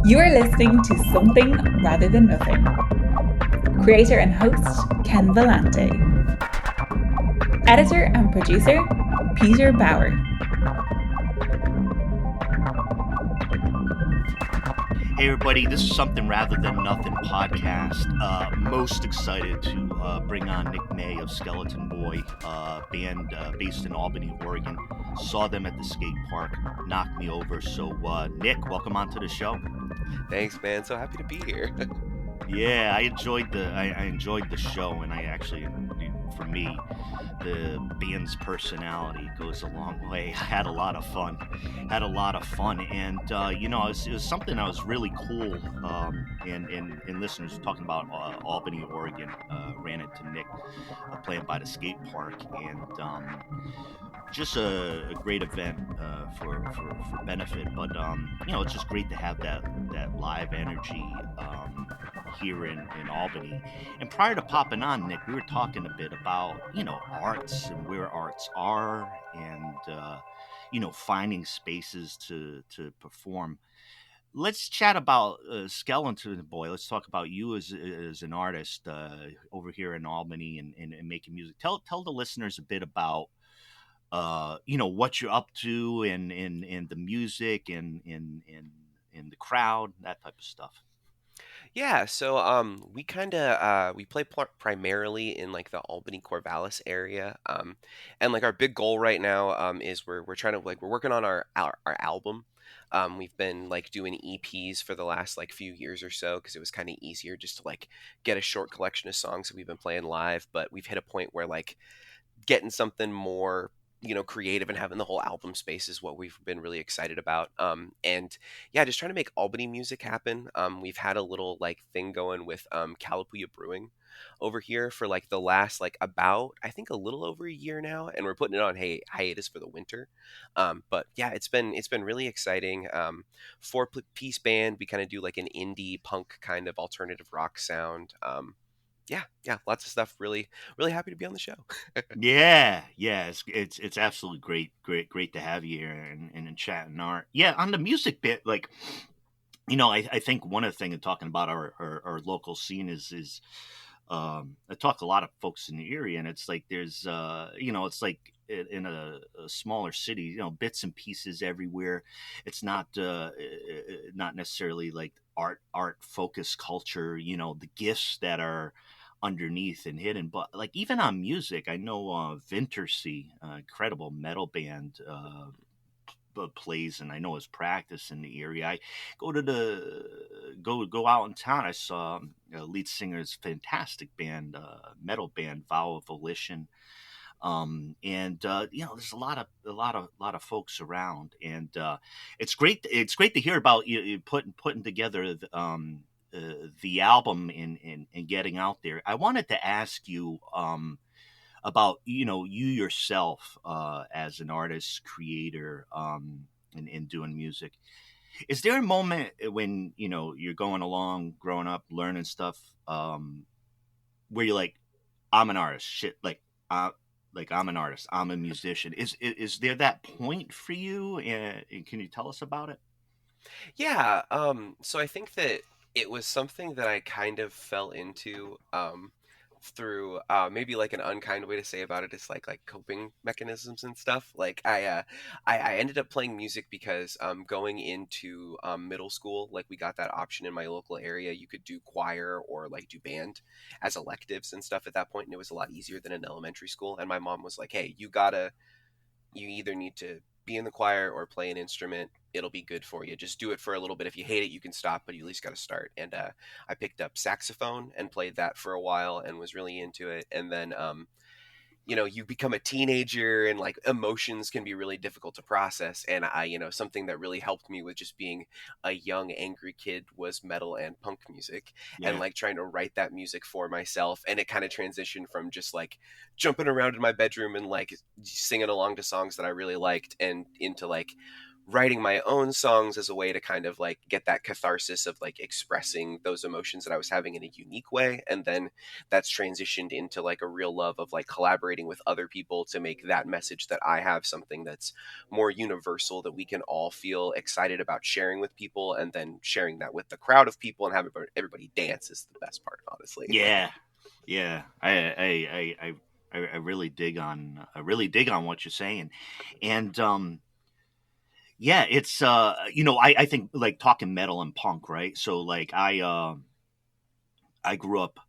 You are listening to Something Rather Than Nothing. Creator and host, Ken Volante. Editor and producer, Peter Bauer. Hey everybody, this is Something Rather Than Nothing podcast. Most excited to bring on Nick May of Skeleton Boy, band based in Albany, Oregon. Saw them at the skate park, knocked me over. So Nick, welcome onto the show. Thanks, man. So happy to be here. Yeah, I enjoyed the show, and I actually, for me, the band's personality goes a long way. I had a lot of fun, and it was something that was really cool. And listeners talking about Albany, Oregon, ran into Nick playing by the skate park, and just a great event for benefit. But it's just great to have that live energy here in Albany. And prior to popping on, Nick, we were talking a bit about arts and where arts are, and finding spaces to perform. Let's chat about Skeleton Boy. Let's talk about you as an artist over here in Albany and making music. Tell the listeners a bit about what you're up to and the music and the crowd, that type of stuff. Yeah, so we we play primarily in like the Albany Corvallis area, and like our big goal right now is we're trying to we're working on our album. We've been like doing EPs for the last like few years or so because it was kind of easier just to like get a short collection of songs that we've been playing live. But we've hit a point where like getting something more creative and having the whole album space is what we've been really excited about. And yeah, just trying to make Albany music happen. We've had a little like thing going with Calapooya Brewing over here for like the last like about I think a little over a year now, and we're putting it on hiatus for the winter. But yeah, it's been really exciting. 4-piece band. We kind of do like an indie punk kind of alternative rock sound. Yeah, lots of stuff. Really happy to be on the show. Yeah, it's absolutely great to have you here and chat and art. Yeah, on the music bit, like I think one of the things talking about our local scene is I talk to a lot of folks in the area, and it's like there's it's like in a smaller city, bits and pieces everywhere. It's not necessarily like art focused culture, the gifts that are underneath and hidden. But like even on music, I know Vintersea, incredible metal band, plays, and I know his practice in the area. I go out in town. I saw lead singer's fantastic band, metal band, Vow of Volition. There's a lot of folks around, and it's great to hear about you putting together the album and getting out there. I wanted to ask you about you yourself as an artist, creator, and doing music. Is there a moment when you're going along, growing up, learning stuff, where you're like, I'm an artist, shit, like I'm an artist, I'm a musician? Is there that point for you, and can you tell us about it? Yeah, so I think that it was something that I kind of fell into through maybe like an unkind way to say about it is like coping mechanisms and stuff. Like I ended up playing music because going into middle school, like we got that option in my local area. You could do choir or like do band as electives and stuff at that point, and it was a lot easier than in elementary school. And my mom was like, "Hey, you either need to be in the choir or play an instrument. It'll be good for you. Just do it for a little bit. If you hate it, you can stop, but you at least got to start." And I picked up saxophone and played that for a while and was really into it. And then you become a teenager and like emotions can be really difficult to process. And something that really helped me with just being a young, angry kid was metal and punk music. Yeah. And like trying to write that music for myself. And it kind of transitioned from just like jumping around in my bedroom and like singing along to songs that I really liked and into like writing my own songs as a way to kind of like get that catharsis of like expressing those emotions that I was having in a unique way. And then that's transitioned into like a real love of like collaborating with other people to make that message that I have something that's more universal, that we can all feel excited about sharing with people, and then sharing that with the crowd of people and having everybody dance is the best part, honestly. Yeah, yeah. I really dig on what you're saying, and yeah, it's I think like talking metal and punk, right? So like I grew up,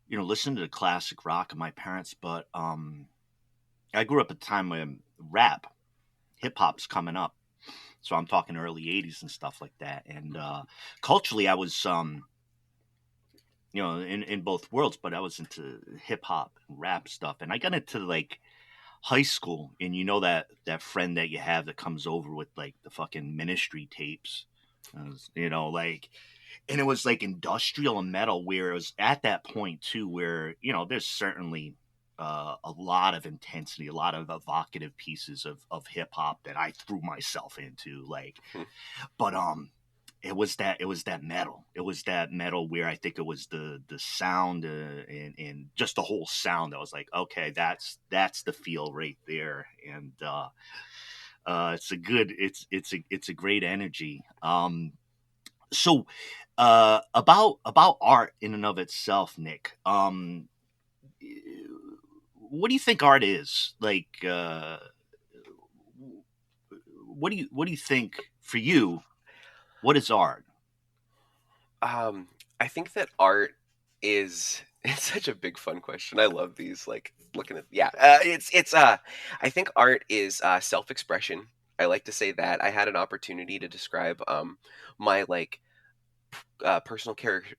listening to classic rock of my parents, but I grew up at a time when rap, hip hop's coming up. So I'm talking early '80s and stuff like that. And culturally, I was in both worlds, but I was into hip hop and rap stuff, and I got into like high school, and that friend that you have that comes over with like the fucking Ministry tapes, like, and it was like industrial and metal, where it was at that point too where there's certainly a lot of intensity, a lot of evocative pieces of hip-hop that I threw myself into, like, but it was that metal where I think it was the sound, and just the whole sound that was like, okay, that's the feel right there. And it's a great energy. So about art in and of itself, Nick, what do you think art is? Like, what do you think for you? What is art? I think that art is it's such a big fun question. I love these, like looking at, yeah. It's I think art is self-expression. I like to say that I had an opportunity to describe my like personal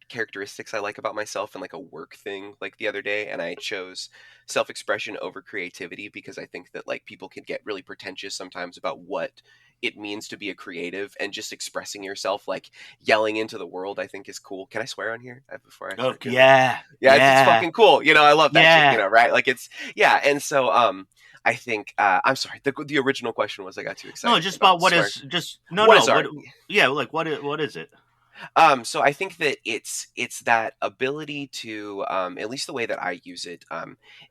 characteristics I like about myself and like a work thing like the other day, and I chose self-expression over creativity because I think that like people can get really pretentious sometimes about what it means to be a creative, and just expressing yourself, like yelling into the world, I think is cool. Can I swear on here before I Oh start? yeah, Yeah, it's yeah, fucking cool. I love that shit. yeah. Right? Like it's yeah, and so I think I'm sorry. The original question was, I got too No, excited just about about what swearing. is just no, What no. is What? art? Yeah, like what is it? So I think that it's that ability to, at least the way that I use it,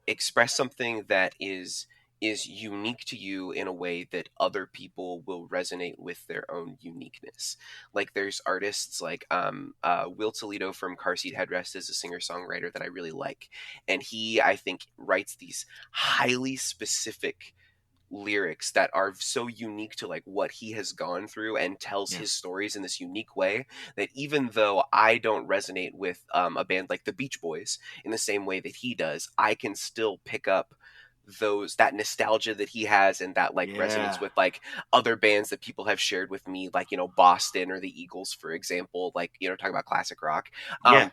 express something that is unique to you in a way that other people will resonate with their own uniqueness. Like there's artists like Will Toledo from Car Seat Headrest is a singer songwriter that I really like, and he, I think, writes these highly specific lyrics that are so unique to like what he has gone through, and tells Yeah, his stories in this unique way that even though I don't resonate with a band like the Beach Boys in the same way that he does, I can still pick up that nostalgia that he has, and that like resonance yeah, with like other bands that people have shared with me, like Boston or the Eagles, for example, like talking about classic rock. yeah, um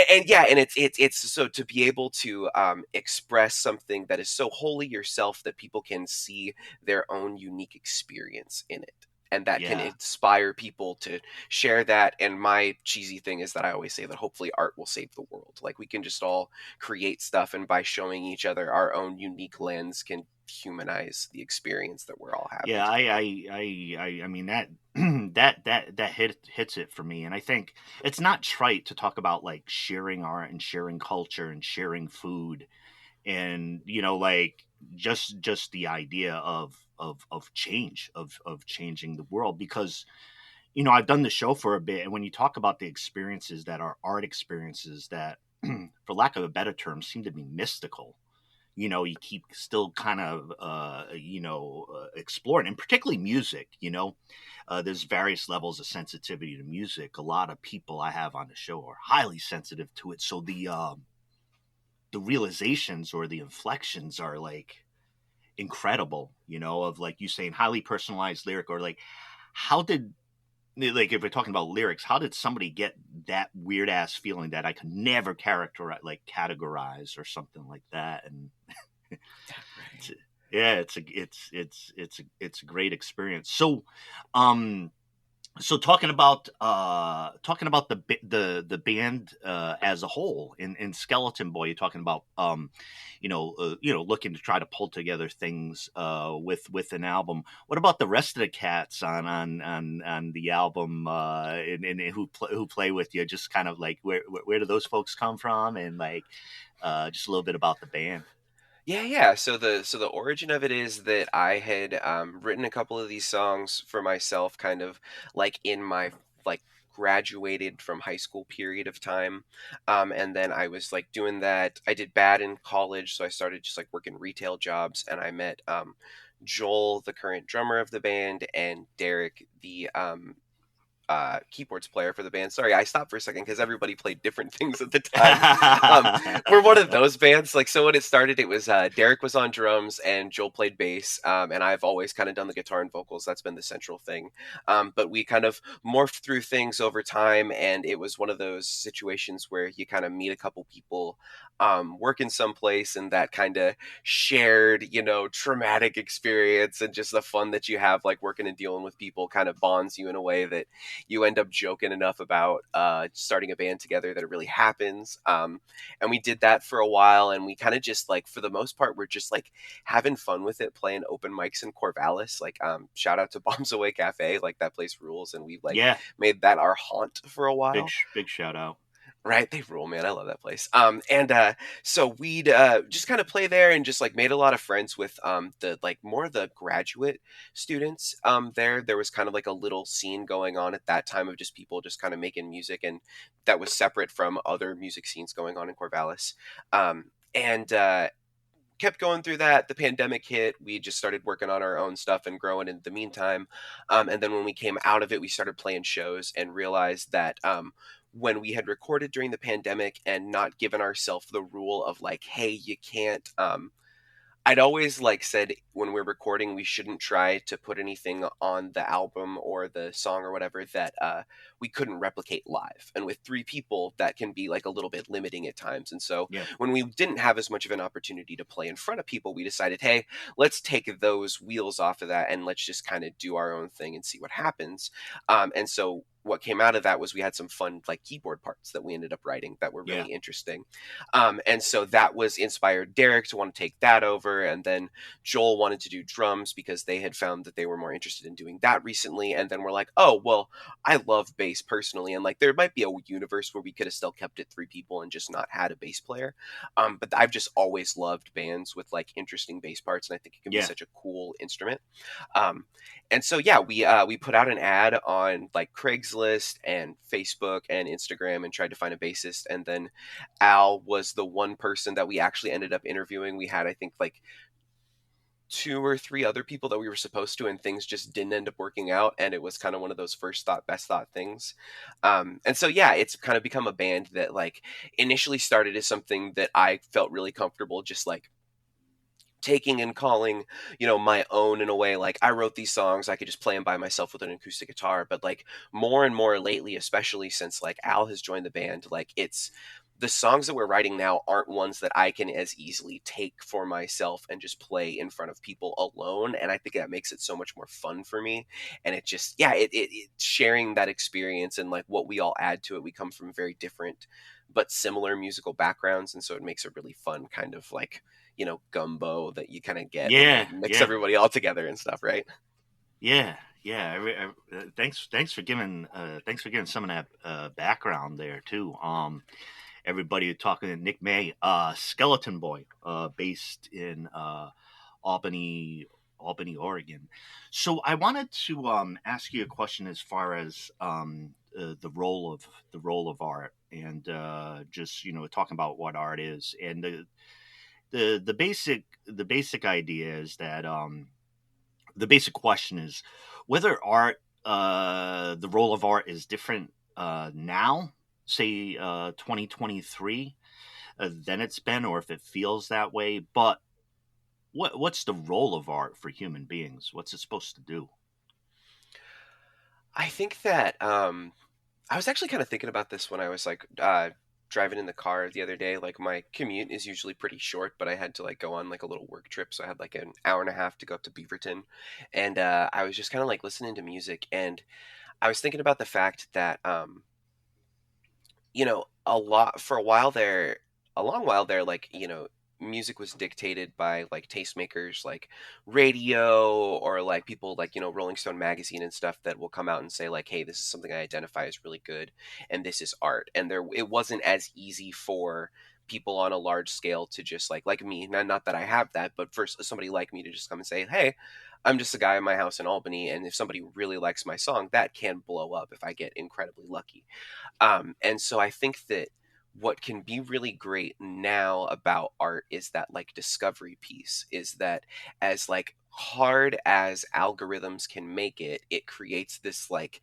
and yeah, and it's so to be able to express something that is so wholly yourself that people can see their own unique experience in it, and that can yeah. inspire people to share that. And my cheesy thing is that I always say that hopefully art will save the world. Like we can just all create stuff, and by showing each other our own unique lens can humanize the experience that we're all having Yeah, together. I mean that that hits it for me, and I think it's not trite to talk about like sharing art and sharing culture and sharing food, and like just the idea of change, of changing the world, because I've done the show for a bit, and when you talk about the experiences that are art experiences that, for lack of a better term, seem to be mystical, you keep still kind of exploring, and particularly music. There's various levels of sensitivity to music. A lot of people I have on the show are highly sensitive to it, so the realizations or the inflections are like incredible, of like you saying highly personalized lyric, or like how did, like, if we're talking about lyrics, how did somebody get that weird ass feeling that I could never categorize or something like that? And it's, Right. yeah, it's a great experience. So, um, So the band as a whole in Skeleton Boy, you're talking about looking to try to pull together things with an album. What about the rest of the cats on the album and who play with you? Just kind of like where do those folks come from, and like just a little bit about the band. Yeah. So the origin of it is that I had written a couple of these songs for myself, kind of like in my like graduated from high school period of time, and then I was like doing that. I did bad in college, so I started just like working retail jobs, and I met Joel, the current drummer of the band, and Derek, the keyboards player for the band. Sorry, I stopped for a second because everybody played different things at the time. um, we're one of those bands. Like, so when it started, it was Derek was on drums and Joel played bass, and I've always kind of done the guitar and vocals. That's been the central thing. But we kind of morphed through things over time, and it was one of those situations where you kind of meet a couple people working someplace, and that kind of shared, traumatic experience and just the fun that you have, like working and dealing with people, kind of bonds you in a way that you end up joking enough about starting a band together that it really happens. And we did that for a while, and we kind of just like, for the most part, we're just like having fun with it, playing open mics in Corvallis. Like, shout out to Bombs Away Cafe, like that place rules, and we've like Yeah, made that our haunt for a while. big shout out. Right, they rule, man. I love that place. And so we'd just kind of play there, and just like made a lot of friends with the like more of the graduate students there. There was kind of like a little scene going on at that time of just people just kind of making music, and that was separate from other music scenes going on in Corvallis. And kept going through that. The pandemic hit. We just started working on our own stuff and growing in the meantime. And then when we came out of it, we started playing shows and realized that when we had recorded during the pandemic and not given ourselves the rule of like, hey, you can't. I'd always like said when we're recording, we shouldn't try to put anything on the album or the song or whatever that we couldn't replicate live. And with three people, that can be like a little bit limiting at times. And so Yeah. when we didn't have as much of an opportunity to play in front of people, we decided, hey, let's take those wheels off of that and let's just kind of do our own thing and see what happens. And so what came out of that was we had some fun like keyboard parts that we ended up writing that were really interesting. And so that was inspired Derek to want to take that over. And then Joel wanted to do drums because they had found that they were more interested in doing that recently. And then we're like, oh, well, I love bass personally. And like, there might be a universe where we could have still kept it three people and just not had a bass player. But I've just always loved bands with like interesting bass parts. And I think it can be such a cool instrument. And so, yeah, we put out an ad on like Craigslist and Facebook and Instagram and tried to find a bassist. And then Al was the one person that we actually ended up interviewing. We had, I think, like two or three other people that we were supposed to, and things just didn't end up working out. And it was kind of one of those first thought, best thought things. And so, yeah, it's kind of become a band that like initially started as something that I felt really comfortable just like taking and calling, my own in a way. Like, I wrote these songs, I could just play them by myself with an acoustic guitar. But like more and more lately, especially since like Al has joined the band, like it's the songs that we're writing now aren't ones that I can as easily take for myself and just play in front of people alone. And I think that makes it so much more fun for me. And it just, yeah, it sharing that experience and like what we all add to it. We come from very different but similar musical backgrounds, and so it makes a really fun kind of like, gumbo that you kind of get when you mix everybody all together and stuff, right? Yeah. Thanks for giving some of that background there too. Everybody talking to Nick May, Skeleton Boy, based in Albany, Oregon. So I wanted to ask you a question as far as the role of art, and just talking about what art is, and the basic idea is that the basic question is whether art the role of art is different now, say 2023, than it's been, or if it feels that way. But what's the role of art for human beings? What's it supposed to do? I think that I was actually kind of thinking about this when I was like driving in the car the other day. Like, my commute is usually pretty short, but I had to like go on like a little work trip, so I had like an hour and a half to go up to Beaverton, and I was just kind of like listening to music, and I was thinking about the fact that a lot for a long while there, like, music was dictated by like tastemakers like radio, or like people like, Rolling Stone magazine and stuff, that will come out and say like, hey, this is something I identify as really good, and this is art. And it wasn't as easy for people on a large scale to just like me, not that I have that, but for somebody like me to just come and say, hey, I'm just a guy in my house in Albany, and if somebody really likes my song, that can blow up if I get incredibly lucky. And so I think that what can be really great now about art is that like discovery piece, is that as like hard as algorithms can make it, it creates this like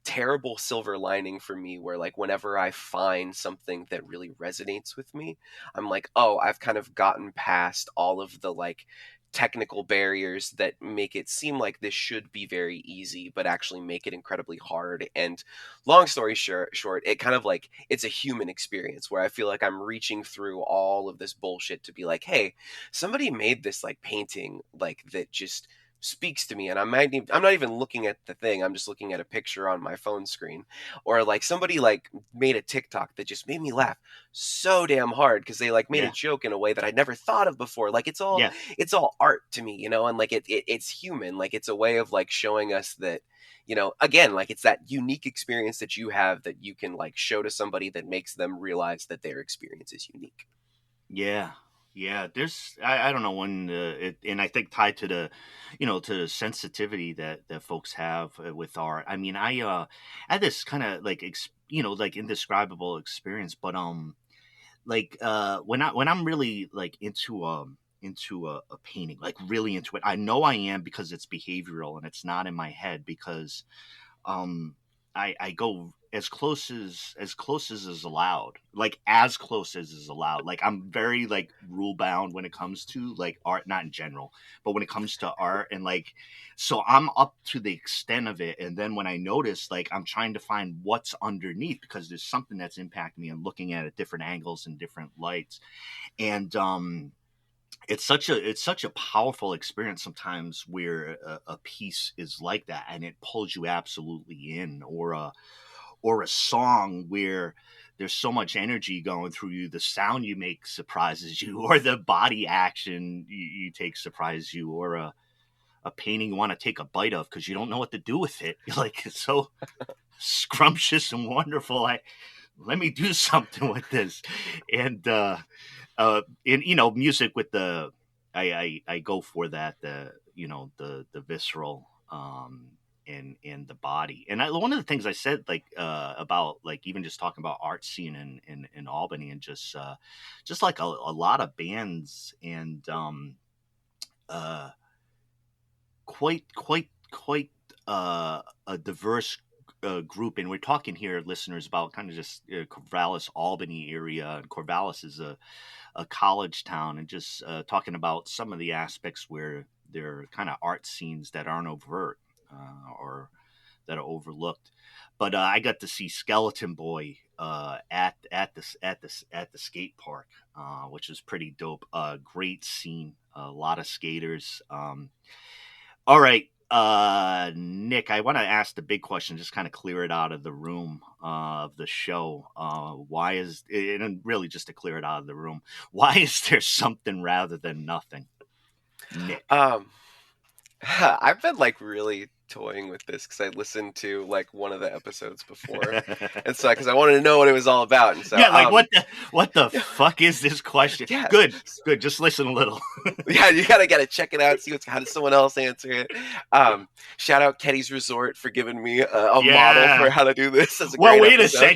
terrible silver lining for me, where like whenever I find something that really resonates with me, I'm like, oh, I've kind of gotten past all of the like technical barriers that make it seem like this should be very easy, but actually make it incredibly hard. And long story short, it kind of like, it's a human experience where I feel like I'm reaching through all of this bullshit to be like, hey, somebody made this like painting like that just speaks to me, and I'm not even looking at the thing, I'm just looking at a picture on my phone screen. Or like somebody like made a TikTok that just made me laugh so damn hard because they like made a Yeah. joke in a way that I'd never thought of before. Like Yeah. it's all art to me, and like it's human. Like it's a way of like showing us that, again, like it's that unique experience that you have that you can like show to somebody that makes them realize that their experience is unique. Yeah. Yeah. There's, I don't know when, and I think tied to the, to the sensitivity that folks have with art. I mean, I had this kind of like, like indescribable experience, but, like, when I'm really like into a painting, like really into it, I know I am because it's behavioral and it's not in my head, because, um I go as close as is allowed, like as close as is allowed. Like I'm very like rule bound when it comes to like art, not in general, but when it comes to art. And like, so I'm up to the extent of it, and then when I notice, like I'm trying to find what's underneath, because there's something that's impacting me and looking at it different angles and different lights. And it's such a powerful experience sometimes, where a piece is like that and it pulls you absolutely in, or a song where there's so much energy going through you, the sound you make surprises you, or the body action you take surprises you, or a painting you want to take a bite of because you don't know what to do with it. You're like, it's so scrumptious and wonderful, let me do something with this. And music with the, I go for that, the visceral, in the body. And one of the things I said, like, about like even just talking about art scene in Albany, and just like a lot of bands, and uh quite a diverse group. And we're talking here, listeners, about kind of just Corvallis, Albany area. And Corvallis is a college town, and just talking about some of the aspects where there are kind of art scenes that aren't overt, or that are overlooked. But I got to see Skeleton Boy at the skate park, which was pretty dope. Great scene, a lot of skaters. All right, Nick, I want to ask the big question, just kind of clear it out of the room of the show. Why is, and really just to clear it out of the room, why is there something rather than nothing, Nick? I've been like really toying with this because I listened to like one of the episodes before, and so because I wanted to know what it was all about, and so yeah, like what the fuck is this question? Yeah. Good. Just listen a little. Yeah, you gotta check it out, see how does someone else answer it. Shout out Ketty's Resort for giving me a model for how to do this. That's a great wait episode. a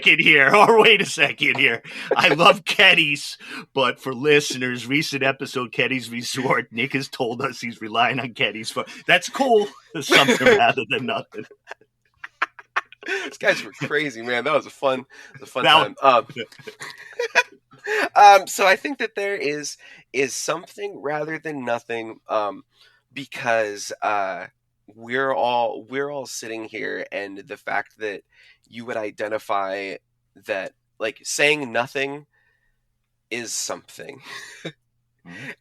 second here. I love Ketty's, but for listeners, recent episode Ketty's Resort, Nick has told us he's relying on Ketty's for. That's cool. Something rather than nothing. These guys were crazy, man. That was a fun Now, time. So I think that there is something rather than nothing, because we're all sitting here, and the fact that you would identify that like saying nothing is something.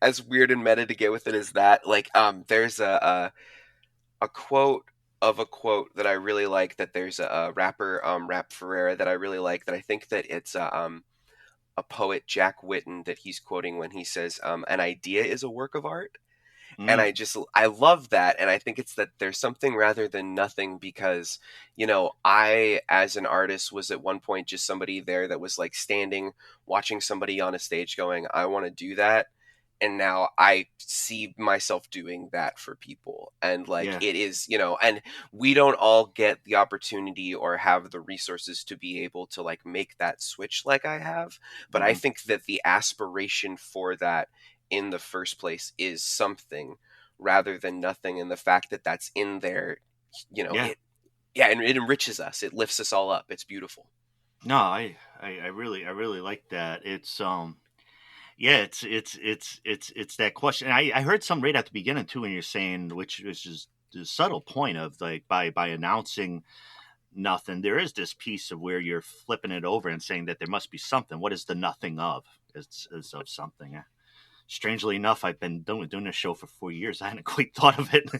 As weird and meta to get with it as that, like there's a quote of a quote that I really like. That there's a rapper, Rap Ferreira, that I really like. That I think that it's a poet, Jack Whitten, that he's quoting when he says, "An idea is a work of art." And Mm, I love that. And I think it's that there's something rather than nothing, because, I, as an artist, was at one point just somebody there that was like standing, watching somebody on a stage going, I want to do that. And now I see myself doing that for people. And like, yeah. it is, and we don't all get the opportunity or have the resources to be able to like make that switch like I have. But I Hmm. think that the aspiration for that in the first place is something rather than nothing. And the fact that that's in there, Yeah. and it enriches us. It lifts us all up. It's beautiful. No, I really like that. It's yeah, it's that question. I heard some right at the beginning too when you're saying, which is just the subtle point of like by announcing nothing, there is this piece of where you're flipping it over and saying that there must be something. What is the nothing of? It's of something. Strangely enough, I've been doing this show for 4 years. I hadn't quite thought of it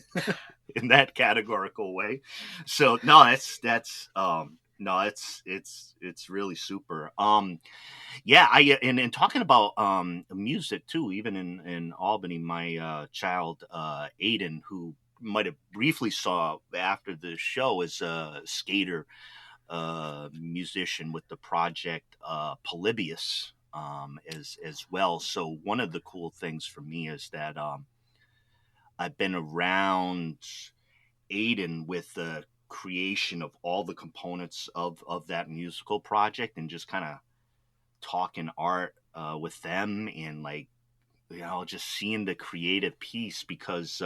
in that categorical way. So no, that's no, it's really super. Yeah, and talking about music too, even in Albany, my child Aiden, who might have briefly saw after the show, is a skater musician with the project Polybius as well. So one of the cool things for me is that I've been around Aiden with the creation of all the components of that musical project, and just kind of talking art with them, and like, just seeing the creative piece, because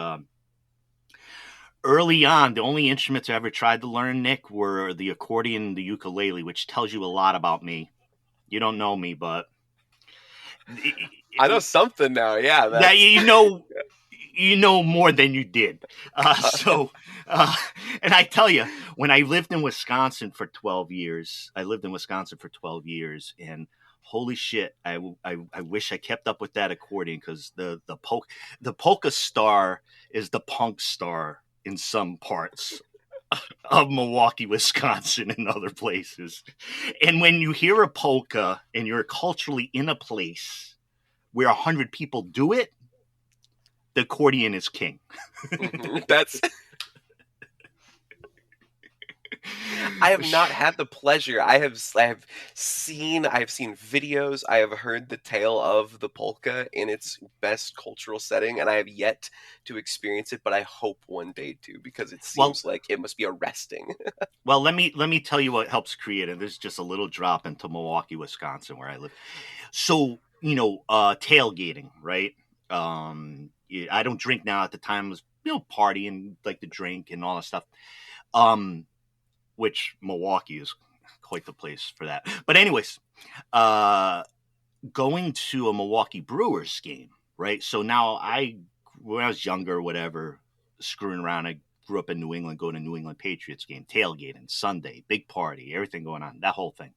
early on, the only instruments I ever tried to learn, Nick, were the accordion and the ukulele, which tells you a lot about me. You don't know me, but I know something now. Yeah, that that's you know more than you did. So, and I tell you, when I lived in Wisconsin for 12 years, and holy shit, I wish I kept up with that accordion, because the polka star is the punk star in some parts of Milwaukee, Wisconsin, and other places. And when you hear a polka and you're culturally in a place where 100 people do it, the accordion is king. that's. I have not had the pleasure. I've seen videos. I have heard the tale of the polka in its best cultural setting, and I have yet to experience it. But I hope one day to, because it seems like it must be arresting. Well, let me tell you what helps create it. There's just a little drop into Milwaukee, Wisconsin, where I live. So tailgating, right? I don't drink now. At the time, I was partying, like to drink and all that stuff. Which Milwaukee is quite the place for that. But anyways, going to a Milwaukee Brewers game, right? So now when I was younger, whatever, screwing around, I grew up in New England, going to New England Patriots game, tailgating, Sunday, big party, everything going on, that whole thing.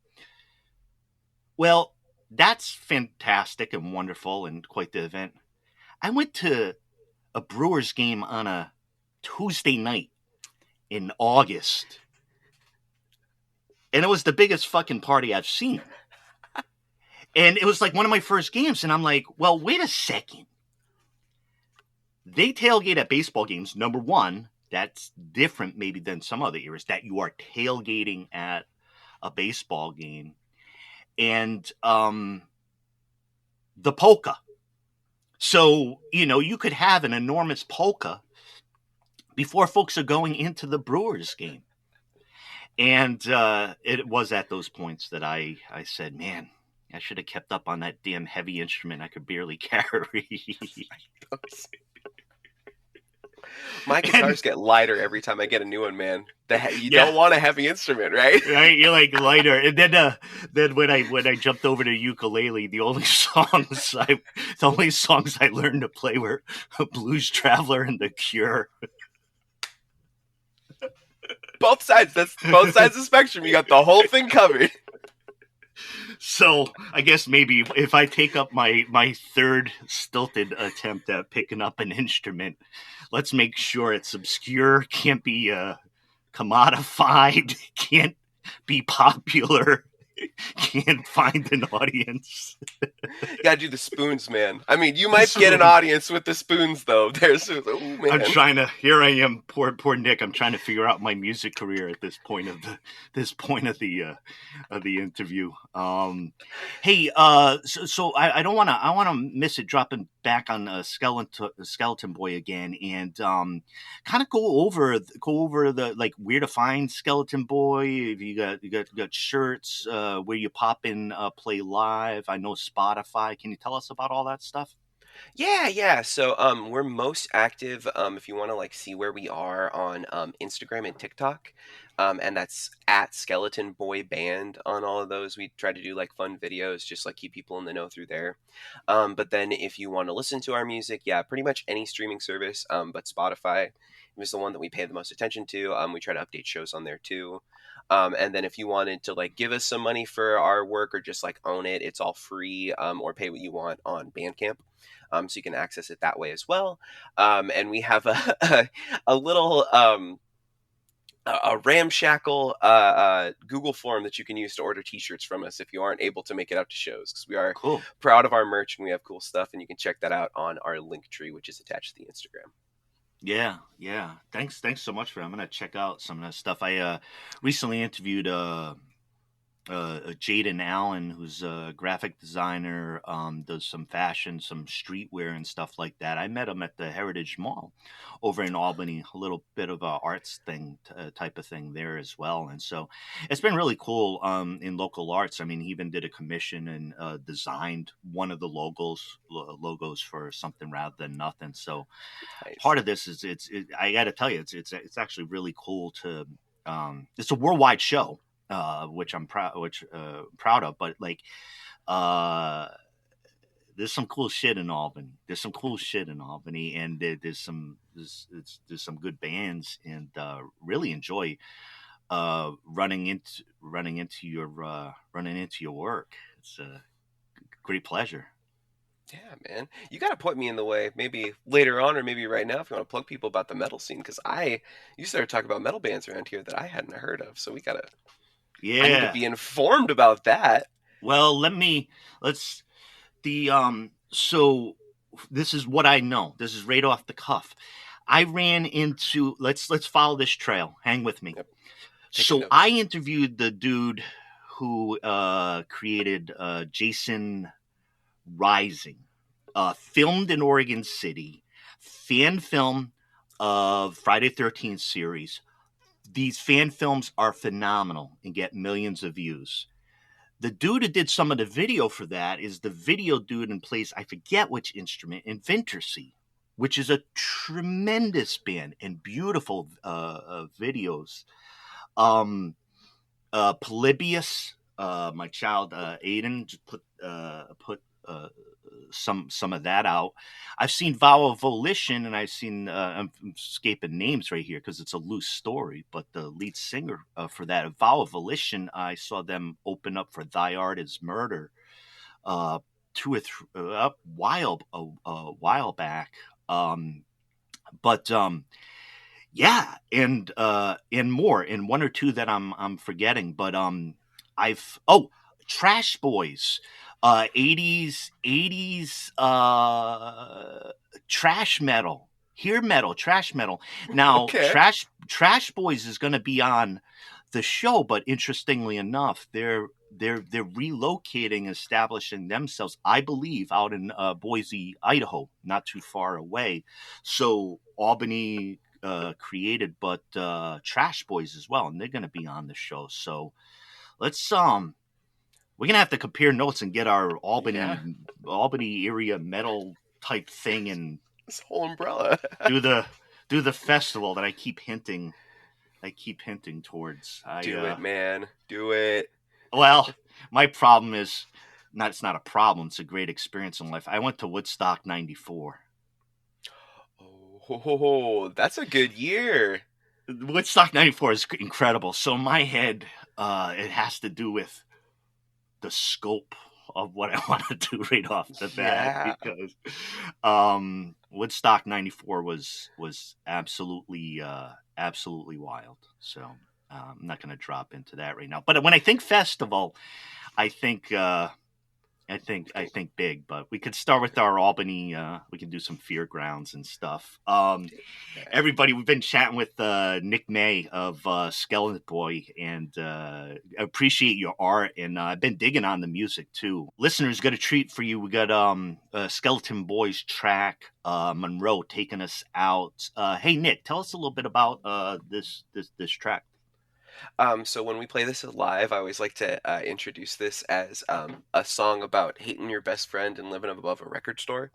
Well, that's fantastic and wonderful and quite the event. I went to a Brewers game on a Tuesday night in August, and it was the biggest fucking party I've seen. And it was like one of my first games, and I'm like, well, wait a second. They tailgate at baseball games. Number one, that's different maybe than some other eras, that you are tailgating at a baseball game. And the polka. So, you could have an enormous polka before folks are going into the Brewers game. And it was at those points that I said, man, I should have kept up on that damn heavy instrument I could barely carry. My guitars get lighter every time I get a new one, man. You don't want a heavy instrument, right? Right, you're like lighter. And then when I jumped over to ukulele, the only songs I learned to play were Blues Traveler and The Cure. Both sides. That's both sides of the spectrum. You got the whole thing covered. So I guess maybe if I take up my third stilted attempt at picking up an instrument, let's make sure it's obscure, can't be commodified, can't be popular, can't find an audience. Gotta do the spoons, man. I mean, you might get an audience with the spoons, though. Oh man. I'm trying to. Here I am, poor Nick. I'm trying to figure out my music career at this point of the interview. Hey, so I don't want to. I want to miss it. Dropping back on Skeleton Boy again, and kind of go over the like where to find Skeleton Boy. If you got shirts, where you pop in, play live. I know Spotify. Can you tell us about all that stuff? Yeah. So we're most active if you want to like see where we are on Instagram and TikTok. And that's at Skeleton Boy Band on all of those. We try to do like fun videos, just like keep people in the know through there. But then if you want to listen to our music, yeah, pretty much any streaming service, but Spotify was the one that we pay the most attention to. We try to update shows on there too. And then if you wanted to like give us some money for our work or just like own it, it's all free, or pay what you want on Bandcamp. So you can access it that way as well. And we have a little a ramshackle Google form that you can use to order T-shirts from us if you aren't able to make it out to shows, because we are Cool. proud of our merch and we have cool stuff, and you can check that out on our link tree, which is attached to the Instagram. Yeah. Thanks so much for that. I'm gonna check out some of that stuff. I recently interviewed Jaden Allen, who's a graphic designer, does some fashion, some streetwear and stuff like that. I met him at the Heritage Mall over in Albany, a little bit of a arts thing type of thing there as well. And so it's been really cool in local arts. I mean, he even did a commission and designed one of the logos for Something Rather Than Nothing. So Nice. part of this is I got to tell you, it's actually really cool to it's a worldwide show. Which I'm proud of, but like, there's some cool shit in Albany. And there's some good bands, and really enjoy running into your work. It's a great pleasure. Yeah, man. You got to point me in the way, maybe later on or maybe right now, if you want to plug people about the metal scene, because you started talking about metal bands around here that I hadn't heard of, so I need to Yeah. be informed about that. Well, so this is what I know. This is right off the cuff. I ran into, let's follow this trail. Hang with me. Yep. So I interviewed the dude who created Jason Rising, filmed in Oregon City, fan film of Friday the 13th series. These fan films are phenomenal and get millions of views. The dude who did some of the video for that is the video dude and plays, I forget which instrument, in Vintersea, which is a tremendous band and beautiful videos. Polybius, my child Aiden, just put some of that out. I've seen Vow of Volition, and I've seen I'm escaping names right here because it's a loose story, but the lead singer for that Vow of Volition, I saw them open up for Thy Art Is Murder a while back. Yeah, and more, and one or two that I'm forgetting, but Trash Boys. 80s trash metal, trash metal. Now, Okay. Trash Boys is going to be on the show, but interestingly enough, they're relocating, establishing themselves, I believe, out in Boise, Idaho, not too far away. So Albany created, but Trash Boys as well, and they're going to be on the show. So let's we're gonna have to compare notes and get our Albany area metal type thing and This whole umbrella. do the festival that I keep hinting towards. Do it, man. Do it. Well, my problem is it's not a problem. It's a great experience in life. I went to Woodstock '94. Oh, that's a good year. Woodstock '94 is incredible. So in my head, it has to do with the scope of what I want to do right off the bat, Yeah. because Woodstock '94 was absolutely absolutely wild. So I'm not going to drop into that right now. But when I think festival, I think big. But we could start with our Albany. We can do some Fear Grounds and stuff. Everybody, we've been chatting with Nick May of Skeleton Boy, and appreciate your art. And I've been digging on the music too. Listeners, got a treat for you. We got Skeleton Boy's track Monroe taking us out. Hey Nick, tell us a little bit about this track. So when we play this live, I always like to introduce this as a song about hating your best friend and living above a record store,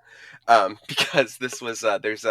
because this was there's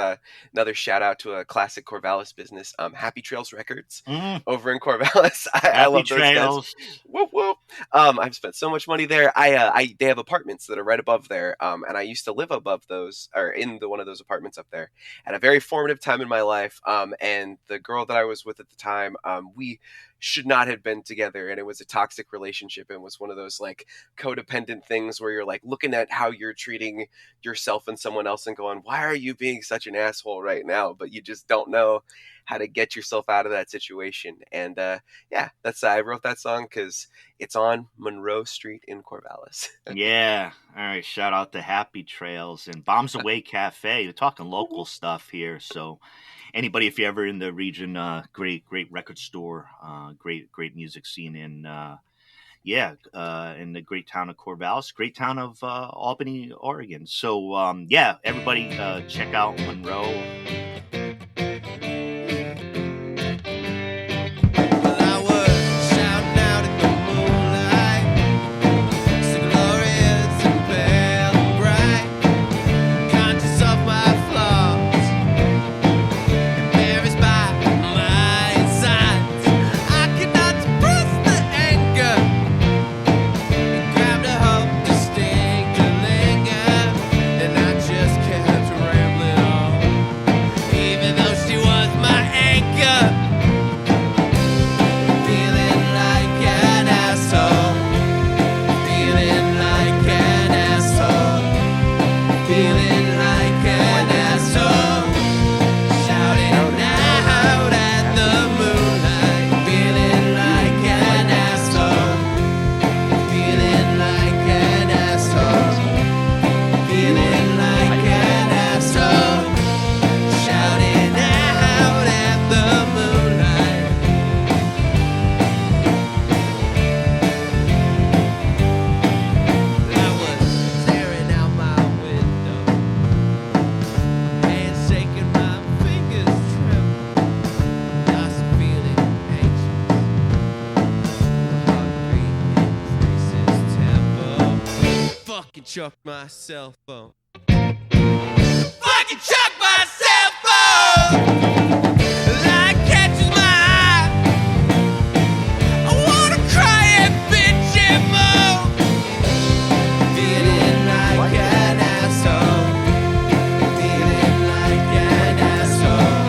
another shout out to a classic Corvallis business, Happy Trails Records, over in Corvallis. I love those guys. Whoop whoop. I've spent so much money there. They have apartments that are right above there, and I used to live above those, or in one of those apartments up there, at a very formative time in my life. And the girl that I was with at the time, we should not have been together, and it was a toxic relationship, and was one of those like codependent things where you're like looking at how you're treating yourself and someone else and going, why are you being such an asshole right now? But you just don't know how to get yourself out of that situation. And that's I wrote that song because it's on Monroe Street in Corvallis. Yeah. All right. Shout out to Happy Trails and Bombs Away Cafe. We're talking local stuff here. So anybody, if you're ever in the region, great record store, great music scene in the great town of Corvallis, great town of Albany, Oregon. So everybody check out Monroe. Chuck my cell phone. Fucking chuck my cell phone. Light catches my eye. I wanna cry and bitch and moan. Feeling like an asshole. Feeling like an asshole.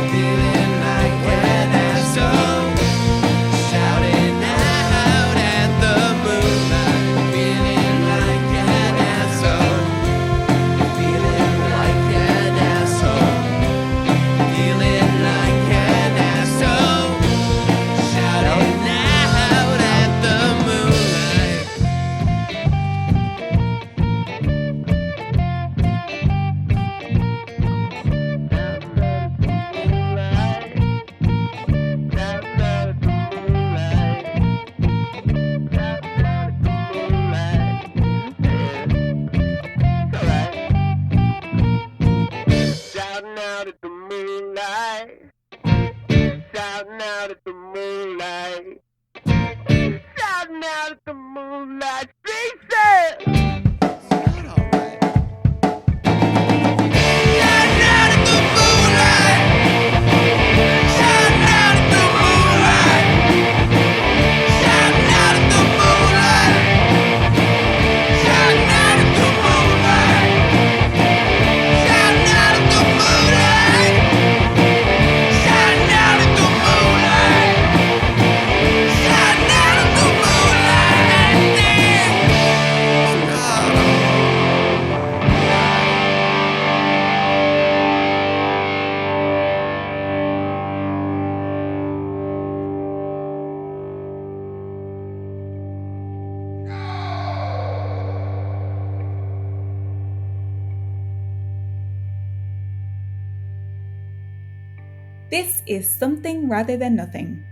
Feeling like an asshole. Shouting out at the moonlight. Feeling like an asshole. Feeling like an asshole. This is Something Rather Than Nothing.